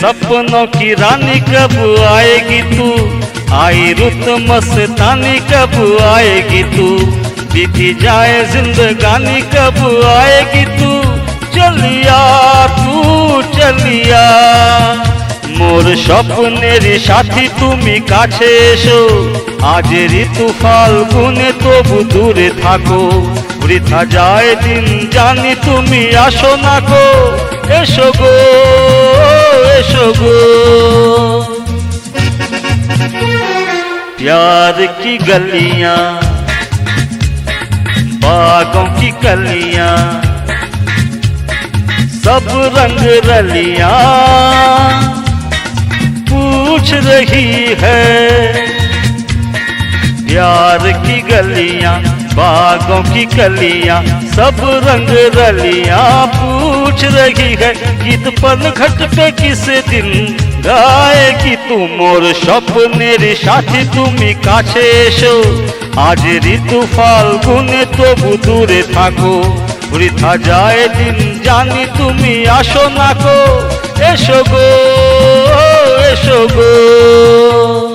सपनों की रानी कब आएगी तू, आई रुत मस्तानी कब आएगी तू, बीती जाए जिंदगानी कब आएगी तू, चलिया तू चलिया मोर स्वप्नेर साथी तुमी काछे एसो, आज ऋतु फाल्गुने तबु दूरे थाको, वृथा जाए दिन जानी तुमी आसो ना गो, एसो गो एसो गो। प्यार की गलियां बागों की कलियां सब रंग रलियां पूछ रही है, प्यार की गलियां बागों की कलियां सब रंग रलियां पूछ रही है, गीत पनघट पे किस दिन गाएगी तू, मोर स्वप्नेर साथी तुमी काछे एसो, आज ऋतु फाल्गुने तबु दूरे थाको, वृथा जाए दिन जानी तुमी आसो ना गो, एसो गो एसो गो।